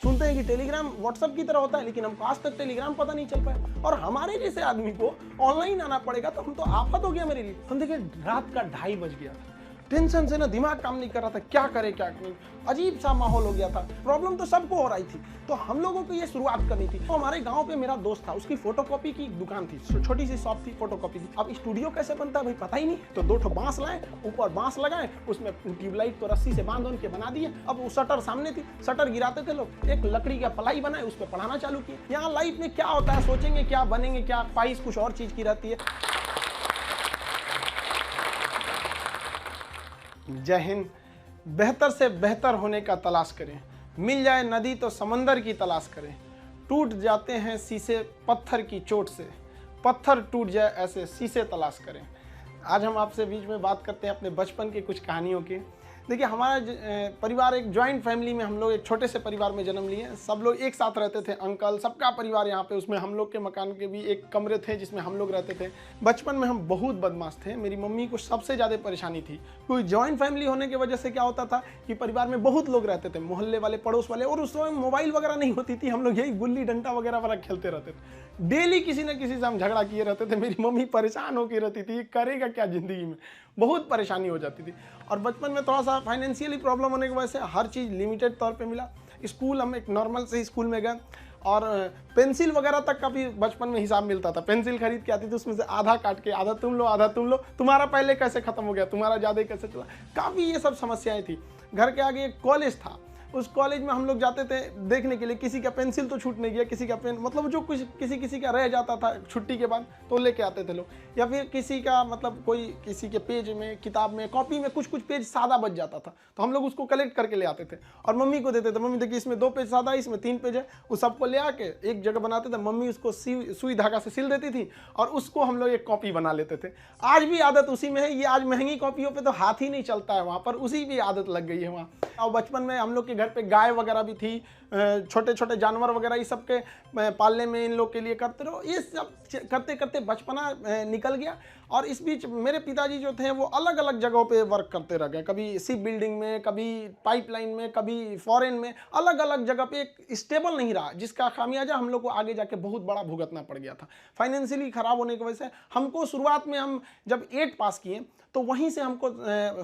सुनते हैं कि टेलीग्राम व्हाट्सएप की तरह होता है, लेकिन हमको आज तक टेलीग्राम पता नहीं चल पाया और हमारे जैसे आदमी को ऑनलाइन आना पड़ेगा तो हम तो आफत हो गया मेरे लिए। हम देखिए रात का 2:30 बज गया था, टेंशन से ना दिमाग काम नहीं कर रहा था, क्या करे क्या नहीं, अजीब सा माहौल हो गया था। प्रॉब्लम तो सबको हो रही थी, तो हम लोगों को ये शुरुआत करनी थी। तो हमारे गांव पे मेरा दोस्त था, उसकी फोटोकॉपी की दुकान थी, छोटी सी शॉप थी फोटोकॉपी की। अब स्टूडियो कैसे बनता है भाई पता ही नहीं, तो 2 बांस लाए, ऊपर बांस लगाए, उसमें ट्यूबलाइट को रस्सी से बांध के बना दिए। अब वो शटर सामने थी, शटर गिराते थे लोग, एक लकड़ी का पलाई बनाए, उस पर पढ़ाना चालू किए। यहाँ लाइफ में क्या होता है, सोचेंगे क्या बनेंगे, क्या ख्वाहिश कुछ और चीज की रहती है। जय हिंद। बेहतर से बेहतर होने का तलाश करें, मिल जाए नदी तो समंदर की तलाश करें। टूट जाते हैं शीशे पत्थर की चोट से, पत्थर टूट जाए ऐसे शीशे तलाश करें। आज हम आपसे बीच में बात करते हैं अपने बचपन की कुछ कहानियों की। देखिए हमारा परिवार एक जॉइंट फैमिली में, हम लोग एक छोटे से परिवार में जन्म लिए। सब लोग एक साथ रहते थे, अंकल सबका परिवार यहाँ पे, उसमें हम लोग के मकान के भी एक कमरे थे जिसमें हम लोग रहते थे। बचपन में हम बहुत बदमाश थे, मेरी मम्मी को सबसे ज़्यादा परेशानी थी। कोई जॉइंट फैमिली होने की वजह से क्या होता था कि परिवार में बहुत लोग रहते थे, मोहल्ले वाले, पड़ोस वाले, और उस समय मोबाइल वगैरह नहीं होती थी, हम लोग यही गुल्ली डंडा वगैरह वाला खेलते रहते थे। डेली किसी न किसी से हम झगड़ा किए रहते थे। मेरी मम्मी परेशान होकर रहती थी, करेगा क्या ज़िंदगी में, बहुत परेशानी हो जाती थी। और बचपन में थोड़ा सा फाइनेंशियली प्रॉब्लम होने की वजह से हर चीज़ लिमिटेड तौर पे मिला। स्कूल हम एक नॉर्मल से स्कूल में गए और पेंसिल वगैरह तक का भी बचपन में हिसाब मिलता था। पेंसिल खरीद के आती थी, उसमें से आधा काट के आधा तुम लो आधा तुम लो, तुम्हारा पहले कैसे खत्म हो गया, तुम्हारा ज़्यादा कैसे चला, काफ़ी ये सब समस्याएं थी। घर के आगे एक कॉलेज था, उस कॉलेज में हम लोग जाते थे देखने के लिए, किसी का पेंसिल तो छूट नहीं गया, किसी का पेन, मतलब जो कुछ किसी का रह जाता था छुट्टी के बाद तो लेके आते थे लोग। या फिर किसी का मतलब कोई किसी के पेज में, किताब में, कॉपी में कुछ पेज सादा बच जाता था, तो हम लोग उसको कलेक्ट करके ले आते थे और मम्मी को देते थे। मम्मी देखिए इसमें 2 पेज सादा है, इसमें 3 पेज है, उस सबको ले आके एक जगह बनाते थे। मम्मी उसको सुई धागा से सिल देती थी और उसको हम लोग एक कॉपी बना लेते थे। आज भी आदत उसी में है। ये आज महंगी कॉपियों पर तो हाथ ही नहीं चलता है, वहाँ पर उसी भी आदत लग गई है वहाँ। और बचपन में हम लोग के घर पे गाय वगैरह भी थी, छोटे छोटे जानवर वगैरह, ये सब के पालने में इन लोग के लिए करते रहो। ये सब करते करते बचपना निकल गया। और इस बीच मेरे पिताजी जो थे वो अलग अलग जगहों पे वर्क करते रह गए, कभी शिप बिल्डिंग में, कभी पाइपलाइन में, कभी फॉरेन में, अलग अलग जगह पे। एक स्टेबल नहीं रहा, जिसका खामियाजा हम लोग को आगे जाके बहुत बड़ा भुगतना पड़ गया था। फाइनेंशियली खराब होने की वजह से हमको शुरुआत में, हम जब 8 पास किए तो वहीं से हमको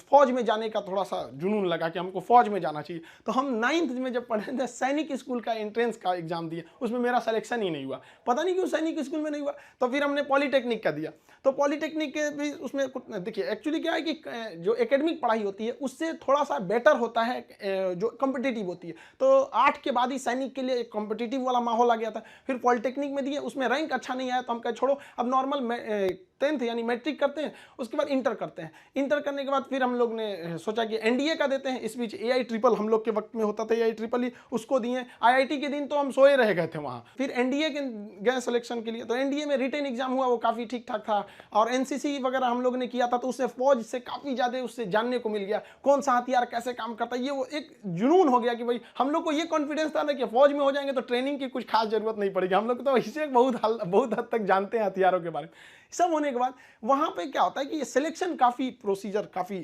फौज में जाने का थोड़ा सा जुनून लगा कि हमको फौज में जाना चाहिए। तो हम 9th में जब पढ़े थे, सैनिक स्कूल का एंट्रेंस का एग्जाम दिया, उसमें मेरा सिलेक्शन ही नहीं हुआ, पता नहीं क्यों सैनिक स्कूल में नहीं हुआ। तो फिर हमने पॉलीटेक्निक का दिया, तो पॉलीटेक्निक के भी उसमें देखिए एक्चुअली क्या है कि जो एकेडमिक पढ़ाई होती है उससे थोड़ा सा बेटर होता है जो कॉम्पिटिटिव होती है। तो 8 के बाद ही सैनिक के लिए एक कॉम्पिटिटिव वाला माहौल आ गया था। फिर पॉलीटेक्निक में दिए, उसमें रैंक अच्छा नहीं आया तो हम कहे छोड़ो, अब नॉर्मल 10th यानी मैट्रिक करते हैं, उसके बाद इंटर करते हैं। इंटर करने के बाद फिर हम लोग ने सोचा कि एनडीए का देते हैं। इस बीच एआई ट्रिपल हम लोग के वक्त में होता था, एआई ट्रिपल ही, उसको दिए। आईआईटी के दिन तो हम सोए रह गए थे वहाँ। फिर एनडीए के गए सिलेक्शन के लिए, तो एनडीए में रिटन एग्जाम हुआ, वो काफ़ी ठीक ठाक था। और एनसीसी वगैरह हम लोग ने किया था, तो उससे फौज से काफ़ी ज़्यादा उससे जानने को मिल गया, कौन सा हथियार कैसे काम करता है। ये वो एक जुनून हो गया कि भाई हम लोग को ये कॉन्फिडेंस था ना कि फौज में हो जाएंगे तो ट्रेनिंग की कुछ खास जरूरत नहीं पड़ेगी। हम लोग तो इसे बहुत हद तक जानते हैं हथियारों के बारे में। सब होने के बाद वहाँ पे क्या होता है कि ये सिलेक्शन काफ़ी प्रोसीजर काफ़ी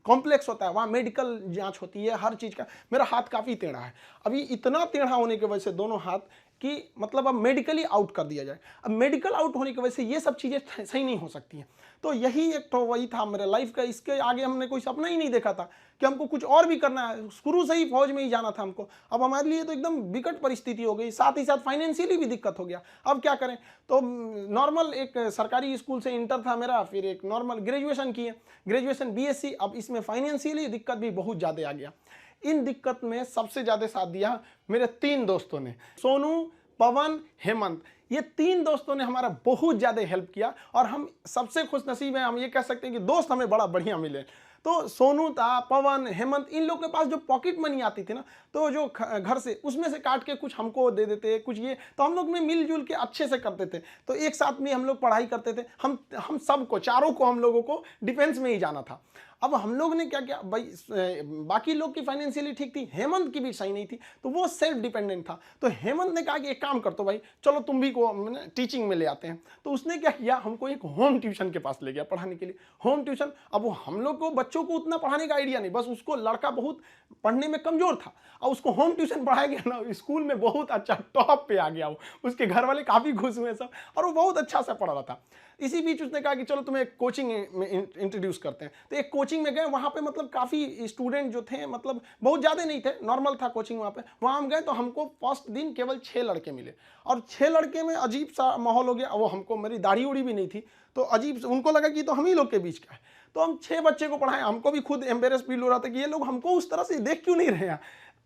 कॉम्प्लेक्स होता है। वहाँ मेडिकल जांच होती है हर चीज़ का। मेरा हाथ काफ़ी टेढ़ा है, अभी इतना टेढ़ा होने की वजह से दोनों हाथ कि मतलब अब मेडिकली आउट कर दिया जाए। अब मेडिकल आउट होने की वजह से ये सब चीज़ें सही नहीं हो सकती हैं। तो यही एक तो वही था मेरे लाइफ का, इसके आगे हमने कोई सपना ही नहीं देखा था कि हमको कुछ और भी करना है। शुरू से ही फौज में ही जाना था हमको। अब हमारे लिए तो एकदम विकट परिस्थिति हो गई, साथ ही साथ फाइनेंशियली भी दिक्कत हो गया। अब क्या करें, तो नॉर्मल एक सरकारी स्कूल से इंटर था मेरा, फिर एक नॉर्मल ग्रेजुएशन किए, ग्रेजुएशन बीएससी। अब इसमें फाइनेंशियली दिक्कत भी बहुत ज़्यादा आ गया। इन दिक्कत में सबसे ज़्यादा साथ दिया मेरे 3 दोस्तों ने, सोनू, पवन, हेमंत। ये 3 दोस्तों ने हमारा बहुत ज़्यादा हेल्प किया और हम सबसे खुश नसीब हैं। हम ये कह सकते हैं कि दोस्त हमें बड़ा बढ़िया मिले। तो सोनू था, पवन, हेमंत, इन लोग के पास जो पॉकेट मनी आती थी ना, तो जो घर से उसमें से काट के कुछ हमको दे देते, कुछ ये, तो हम लोग में मिलजुल के अच्छे से करते थे। तो एक साथ में हम लोग पढ़ाई करते थे। हम सबको, चारों को, हम लोगों को डिफेंस में ही जाना था। अब हम लोग ने क्या किया भाई, बाकी लोग की फाइनेंशियली ठीक थी, हेमंत की भी सही नहीं थी, तो वो सेल्फ डिपेंडेंट था। तो हेमंत ने कहा कि एक काम कर तो भाई, चलो तुम भी को टीचिंग में ले आते हैं। तो उसने क्या किया, हमको एक होम ट्यूशन के पास ले गया पढ़ाने के लिए। होम ट्यूशन, अब वो हम लोग को बच्चों को उतना पढ़ाने का आइडिया नहीं, बस उसको लड़का बहुत पढ़ने में कमजोर था और उसको होम ट्यूशन पढ़ाया गया ना, स्कूल में बहुत अच्छा टॉप पे आ गया वो, उसके घर वाले काफी खुश हुए सब, और वो बहुत अच्छा से पढ़ रहा था। इसी बीच उसने कहा कि चलो तुम्हें एक कोचिंग में इंट्रोड्यूस करते हैं। तो एक कोचिंग में गए, वहाँ पे मतलब काफ़ी स्टूडेंट जो थे, मतलब बहुत ज़्यादा नहीं थे, नॉर्मल था कोचिंग वहाँ पे। वहाँ हम गए तो हमको फर्स्ट दिन केवल 6 लड़के मिले, और 6 लड़के में अजीब सा माहौल हो गया। वो हमको, मेरी दाढ़ी उड़ी भी नहीं थी, तो अजीब उनको लगा कि तो हम ही लोग के बीच का है। तो हम 6 बच्चे को पढ़ाएं, हमको भी खुद एम्बेरस फील हो रहा था कि ये लोग हमको उस तरह से देख क्यों नहीं रहे हैं।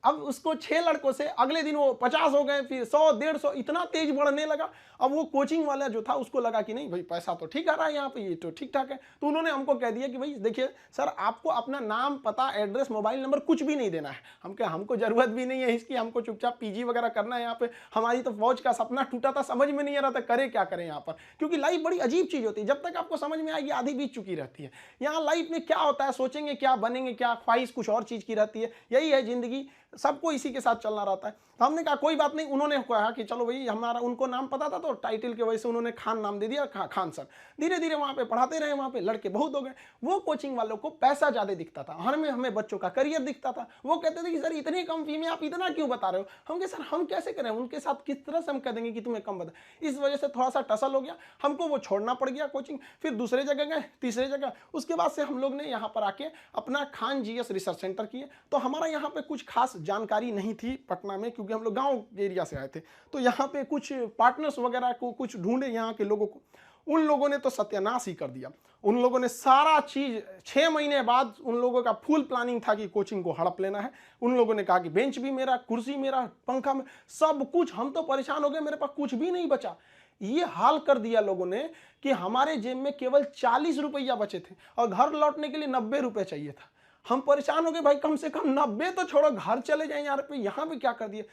अब उसको 6 लड़कों से अगले दिन वो 50 हो गए, फिर 100, 150, इतना तेज बढ़ने लगा। अब वो कोचिंग वाला जो था उसको लगा कि नहीं भाई, पैसा तो ठीक आ रहा है यहाँ पे, ये तो ठीक ठाक है। तो उन्होंने हमको कह दिया कि भाई देखिए सर, आपको अपना नाम, पता, एड्रेस, मोबाइल नंबर कुछ भी नहीं देना है। हम कहा हमको जरूरत भी नहीं है इसकी, हमको चुपचाप पीजी वगैरह करना है यहाँ पे। हमारी तो फौज का सपना टूटा था, समझ में नहीं आ रहा था करे क्या करें यहाँ पर, क्योंकि लाइफ बड़ी अजीब चीज होती है, जब तक आपको समझ में आएगी आधी बीत चुकी रहती है। यहाँ लाइफ में क्या होता है, सोचेंगे क्या, बनेंगे क्या, ख्वाहिश कुछ और चीज की रहती है। यही है जिंदगी, सबको इसी के साथ चलना रहता है। तो हमने कहा कोई बात नहीं। उन्होंने कहा कि चलो भाई, हमारा उनको नाम पता था तो टाइटल के वजह से उन्होंने खान नाम दे दिया, खान सर। धीरे धीरे वहाँ पे पढ़ाते रहे, वहाँ पे लड़के बहुत हो गए। वो कोचिंग वालों को पैसा ज़्यादा दिखता था, हमें बच्चों का करियर दिखता था। वो कहते थे कि सर इतनी कम फी में आप इतना क्यों बता रहे हो। हम कहे सर हम कैसे करें, उनके साथ किस तरह से हम कह देंगे कि तुम्हें कम बता। इस वजह से थोड़ा सा टसल हो गया, हमको वो छोड़ना पड़ गया कोचिंग। फिर दूसरे जगह गए, तीसरे जगह। उसके बाद से हम लोग ने यहाँ पर आके अपना खान जीएस रिसर्च सेंटर किए। तो हमारा यहाँ पे कुछ खास जानकारी नहीं थी पटना में, क्योंकि हम लोग गांव एरिया से आए थे। तो यहाँ पे कुछ पार्टनर्स वगैरह को कुछ ढूंढे यहाँ के लोगों को, उन लोगों ने तो सत्यानाश ही कर दिया। उन लोगों ने सारा चीज 6 महीने बाद उन लोगों का फुल प्लानिंग था कि कोचिंग को हड़प लेना है। उन लोगों ने कहा कि बेंच भी मेरा, कुर्सी मेरा, पंखा में, सब कुछ। हम तो परेशान हो गए, मेरे पास कुछ भी नहीं बचा। ये हाल कर दिया लोगों ने कि हमारे जेब में केवल 40 रुपया बचे थे और घर लौटने के लिए 90 रुपये चाहिए था। हम परेशान हो गए, भाई कम से कम 90 तो छोड़ो, घर चले जाए यार, पे यहाँ पे क्या कर दिया।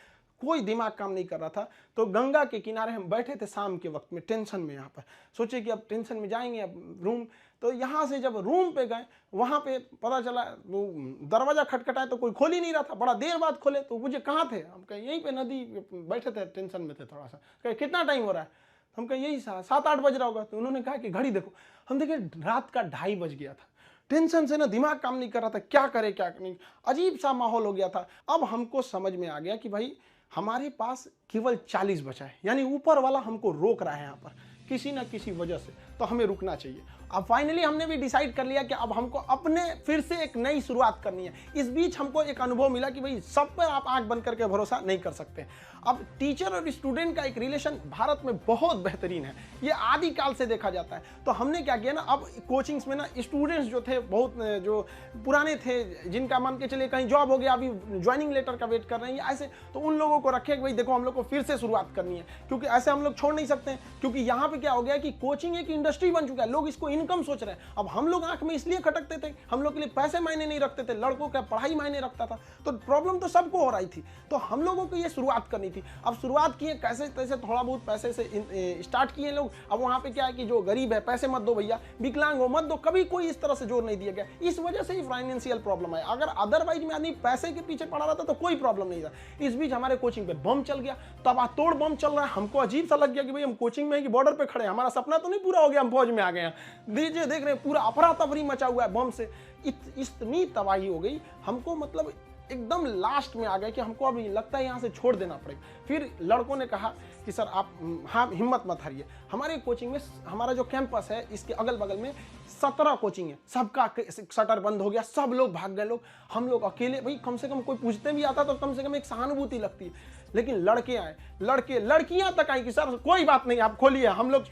कोई दिमाग काम नहीं कर रहा था। तो गंगा के किनारे हम बैठे थे शाम के वक्त में, टेंशन में। यहाँ पर सोचे कि अब टेंशन में जाएंगे, अब रूम। तो यहाँ से जब रूम पे गए, वहाँ पे पता चला वो दरवाजा खटखटाए तो कोई खोल ही नहीं रहा था। बड़ा देर बाद खोले तो मुझे कहाँ थे, हम कहे यहीं पे नदी बैठे थे, टेंशन में थे थोड़ा सा। कहे कितना टाइम हो रहा है, हम कहे यही 7-8 बज रहा होगा। तो उन्होंने कहा कि घड़ी देखो। हम देखे रात का 2:30 बज गया था। टेंशन से ना दिमाग काम नहीं कर रहा था, क्या करे क्या नहीं, अजीब सा माहौल हो गया था। अब हमको समझ में आ गया कि भाई हमारे पास केवल 40 बचा है, यानी ऊपर वाला हमको रोक रहा है यहाँ पर किसी ना किसी वजह से, तो हमें रुकना चाहिए। अब फाइनली हमने भी डिसाइड कर लिया कि अब हमको अपने फिर से एक नई शुरुआत करनी है। इस बीच हमको एक अनुभव मिला कि भाई सब पर आप आंख बंद करके भरोसा नहीं कर सकते। अब टीचर और स्टूडेंट का एक रिलेशन भारत में बहुत बेहतरीन है, ये आदिकाल से देखा जाता है। तो हमने क्या किया ना, अब कोचिंग्स में ना स्टूडेंट्स जो थे, बहुत जो पुराने थे, जिनका मान के चलिए कहीं जॉब हो गया, अभी ज्वाइनिंग लेटर का वेट कर रहे हैं ऐसे, तो उन लोगों को रखे कि भाई देखो हम लोग को फिर से शुरुआत करनी है, क्योंकि ऐसे हम लोग छोड़ नहीं सकते हैं। क्योंकि यहाँ पे क्या हो गया कि कोचिंग एक इंडस्ट्री बन चुका है, लोग इसको इनकम सोच रहे हैं। अब हम लोग आंख में इसलिए खटकते थे, हम लोग के लिए पैसे मायने नहीं रखते थे, लड़कों का पढ़ाई मायने रखता था। तो प्रॉब्लम तो सबको हो रही थी, तो हम लोगों को ये शुरुआत करनी थी। अब शुरुआत किए कैसे तैसे, थोड़ा बहुत पैसे से स्टार्ट किए लोग। अब वहाँ पे क्या है कि जो गरीब है पैसे मत दो भैया, विकलांग हो मत दो, कभी कोई इस तरह से जोर नहीं दिया गया। इस वजह से ही फाइनेंशियल प्रॉब्लम है। अगर अदरवाइज में आदमी पैसे के पीछे पड़ा रहता तो कोई प्रॉब्लम नहीं था। इस बीच हमारे कोचिंग पे बम चल गया, तब तोड़ बम चल रहा है। हमको अजीब सा लग गया कि भाई हम कोचिंग में ही बॉर्डर पे खड़े हैं, हमारा सपना तो नहीं पूरा हो गया, हम फौज में आ गए हैं। दीजिए देख रहे हैं पूरा अफरा तफरी मचा हुआ है बम से। इतनी तबाही हो गई, हमको मतलब एकदम लास्ट में आ गए कि हमको अभी लगता है यहाँ से छोड़ देना पड़ेगा। फिर लड़कों ने कहा कि सर आप हाँ हिम्मत मत हारिए। हमारे कोचिंग में, हमारा जो कैंपस है इसके अगल बगल में 17 कोचिंग है, सबका शटर बंद हो गया, सब लोग भाग गए। लोग, हम लोग अकेले, भाई कम से कम कोई पूछते भी आता तो कम से कम एक सहानुभूति लगती है। लेकिन लड़के आए, लड़कियां तक आई कि सर कोई बात नहीं आप खोलिए, हम लोग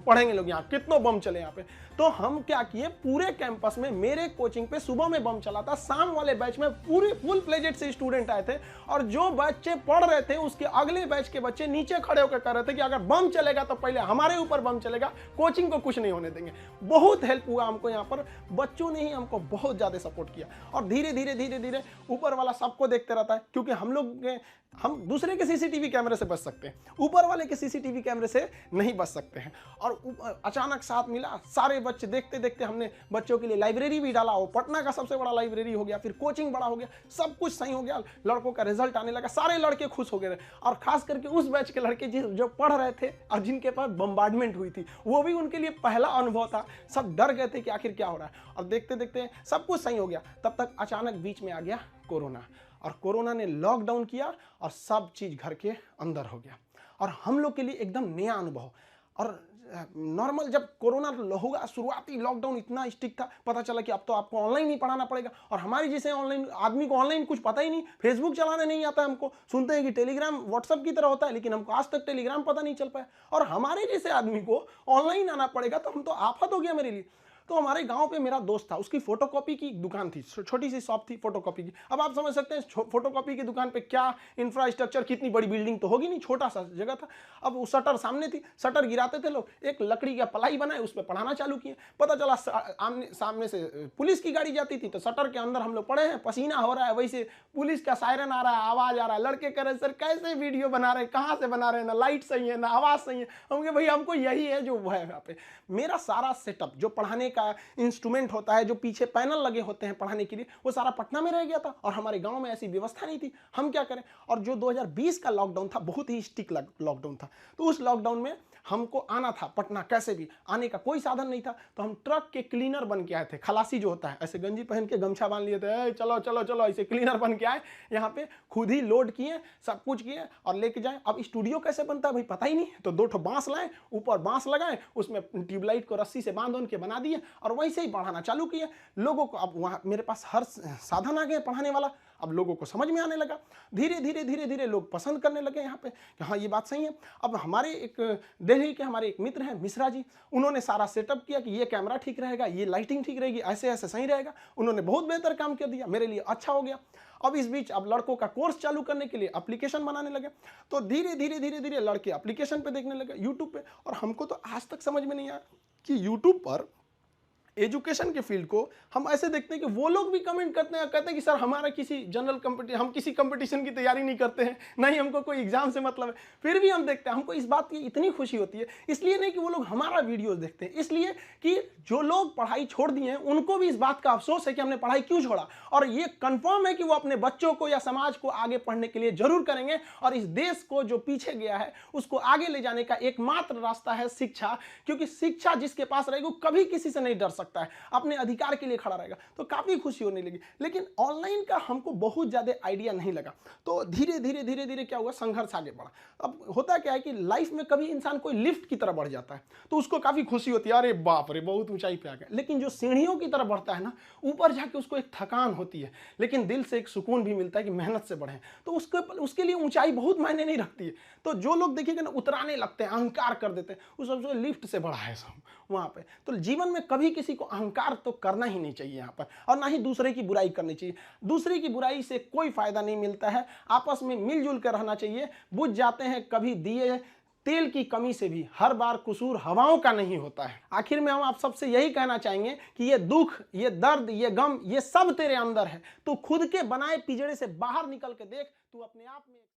पढ़ेंगे लोग, यहाँ कितनों बम चले यहाँ पे। तो हम क्या किए, पूरे कैंपस में मेरे कोचिंग पे सुबह में बम चला था, शाम वाले बैच में पूरे फुल प्लेजेड से स्टूडेंट आए थे, और जो बच्चे पढ़ रहे थे उसके अगले बैच के बच्चे नीचे खड़े होकर कह रहे थे कि अगर बम चलेगा तो पहले हमारे ऊपर बम चलेगा, कोचिंग को कुछ नहीं होने देंगे। बहुत हेल्प हुआ हमको यहाँ पर, बच्चों ने ही हमको बहुत ज्यादा सपोर्ट किया। और धीरे धीरे ऊपर वाला सबको देखते रहता है, क्योंकि हम लोग हम दूसरे के सीसीटीवी कैमरे से बच सकते हैं, ऊपर वाले के सीसीटीवी कैमरे से नहीं बच सकते हैं। और अचानक साथ मिला, सारे बच्चे देखते देखते हमने बच्चों के लिए लाइब्रेरी भी डाला, वो पटना का सबसे बड़ा लाइब्रेरी हो गया, फिर कोचिंग बड़ा हो गया, सब कुछ सही हो गया, लड़कों का रिजल्ट आने लगा, सारे लड़के खुश हो गए। और खास करके उस बैच के लड़के जो पढ़ रहे थे और जिनके पास बम्बार्डमेंट हुई थी, वो भी उनके लिए पहला अनुभव था। सब डर गए थे कि आखिर क्या हो रहा है, और देखते देखते सब कुछ सही हो गया। तब तक अचानक बीच में आ गया कोरोना, और कोरोना ने लॉकडाउन किया और सब चीज घर के अंदर हो गया, और हम लोग के लिए एकदम नया अनुभव। और नॉर्मल जब कोरोना होगा, शुरुआती लॉकडाउन इतना स्ट्रिक्ट था, पता चला कि अब तो आपको ऑनलाइन ही पढ़ाना पड़ेगा। और हमारी जैसे ऑनलाइन आदमी को ऑनलाइन कुछ पता ही नहीं, फेसबुक चलाने नहीं आता हमको, सुनते हैं कि टेलीग्राम व्हाट्सएप की तरह होता है, लेकिन हमको आज तक टेलीग्राम पता नहीं चल पाया। और हमारे जैसे आदमी को ऑनलाइन आना पड़ेगा, तो हम तो आफत हो गया मेरे लिए। तो हमारे गांव पे मेरा दोस्त था, उसकी फोटोकॉपी की दुकान थी, छोटी सी शॉप थी फोटोकॉपी की। अब आप समझ सकते हैं फोटोकॉपी की दुकान पे क्या इंफ्रास्ट्रक्चर, कितनी बड़ी बिल्डिंग तो होगी नहीं, छोटा सा जगह था। अब वो शटर सामने थी, शटर गिराते थे लोग, एक लकड़ी का पलाई बनाए, उस पर पढ़ाना चालू किए। पता चला सामने से पुलिस की गाड़ी जाती थी, तो शटर के अंदर हम लोग पड़े हैं, पसीना हो रहा है, वैसे पुलिस का सायरन आ रहा है, आवाज आ रहा है। लड़के कह रहे सर कैसे वीडियो बना रहे हैं, कहाँ से बना रहे हैं, ना लाइट सही है ना आवाज सही है। हम कहे भाई हमको यही है जो है यहाँ पे। मेरा सारा सेटअप जो पढ़ाने का इंस्ट्रूमेंट होता है, जो पीछे पैनल लगे होते हैं पढ़ाने के लिए, वो सारा पटना में रह गया था, और हमारे गांव में ऐसी व्यवस्था नहीं थी। हम क्या करें। और जो 2020 का लॉकडाउन था, बहुत ही स्ट्रिक्ट लॉकडाउन था, तो उस लॉकडाउन में हमको आना था पटना, कैसे भी आने का कोई साधन नहीं था। तो हम ट्रक के क्लीनर बन के आए थे, खलासी जो होता है, ऐसे गंजी पहन के गमछा बांध लिए थे, चलो चलो चलो, ऐसे क्लीनर बन के आए यहाँ पे, खुद ही लोड किए, सब कुछ किए और लेके जाए। अब स्टूडियो कैसे बनता है भाई पता ही नहीं, तो 2 ठो बांस लाए, ऊपर बांस लगाए, उसमें ट्यूबलाइट को रस्सी से बांध के बना दिए, और वैसे ही पढ़ाना चालू किए लोगों को। अब वहाँ मेरे पास हर साधन आ गए पढ़ाने वाला, अब लोगों को समझ में आने लगा। धीरे धीरे धीरे धीरे लोग पसंद करने लगे यहाँ पे कि हाँ ये बात सही है। अब हमारे एक दिल्ली के हमारे एक मित्र हैं मिश्रा जी, उन्होंने सारा सेटअप किया कि ये कैमरा ठीक रहेगा, ये लाइटिंग ठीक रहेगी, ऐसे ऐसे सही रहेगा। उन्होंने बहुत बेहतर काम कर दिया, मेरे लिए अच्छा हो गया। अब इस बीच अब लड़कों का कोर्स चालू करने के लिए एप्लीकेशन बनाने लगे, तो धीरे धीरे धीरे धीरे लड़के एप्लीकेशन पे देखने लगे, यूट्यूब पे। और हमको तो आज तक समझ में नहीं आया कि यूट्यूब पर एजुकेशन के फील्ड को हम ऐसे देखते हैं कि वो लोग भी कमेंट करते हैं, कहते हैं कि सर हमारा किसी जनरल कंपटीशन, हम किसी कंपटीशन की तैयारी नहीं करते हैं, नहीं हमको कोई एग्जाम से मतलब है, फिर भी हम देखते हैं। हमको इस बात की इतनी खुशी होती है, इसलिए नहीं कि वो लोग हमारा वीडियोस देखते हैं, इसलिए कि जो लोग पढ़ाई छोड़ दिए हैं उनको भी इस बात का अफसोस है कि हमने पढ़ाई क्यों छोड़ा। और ये कंफर्म है कि वो अपने बच्चों को या समाज को आगे पढ़ने के लिए जरूर करेंगे, और इस देश को जो पीछे गया है उसको आगे ले जाने का एकमात्र रास्ता है शिक्षा। क्योंकि शिक्षा जिसके पास रहेगी वो कभी किसी से नहीं डर सकता है, अपने अधिकार के लिए खड़ा रहेगा। तो काफी खुशी होने लगी। लेकिन ऑनलाइन का हमको बहुत ज्यादा आइडिया नहीं लगा, तो धीरे धीरे धीरे धीरे क्या हुआ, संघर्ष आगे बढ़ा। अब होता क्या है कि लाइफ में कभी इंसान कोई लिफ्ट की तरह बढ़ जाता है तो उसको काफी खुशी होती है, अरे बाप रे बहुत ऊंचाई पे आ गया। लेकिन जो सीढ़ियों की तरह बढ़ता है ना, ऊपर जाके उसको एक थकान होती है, लेकिन दिल से एक सुकून भी मिलता है कि मेहनत से बढ़े, तो उसके लिए ऊंचाई बहुत मायने नहीं रखती है। तो जो लोग देखिएगा ना उतराने लगते हैं, अहंकार कर देते हैं, उस सबसे लिफ्ट से बढ़ा है सब वहां पे। तो जीवन में कभी किसी को अहंकार तो करना ही नहीं चाहिए यहाँ पर, और ना ही दूसरे की बुराई करनी चाहिए। दूसरे की बुराई से कोई फायदा नहीं मिलता है, आपस में मिलजुल कर रहना चाहिए। बुझ जाते हैं कभी दिए तेल की कमी से भी, हर बार कसूर हवाओं का नहीं होता है। आखिर में हम आप सबसे यही कहना चाहेंगे कि ये दुख, ये दर्द, ये गम, ये सब तेरे अंदर है। तू खुद के बनाए पिंजरे से बाहर निकल के देख, तू अपने आप में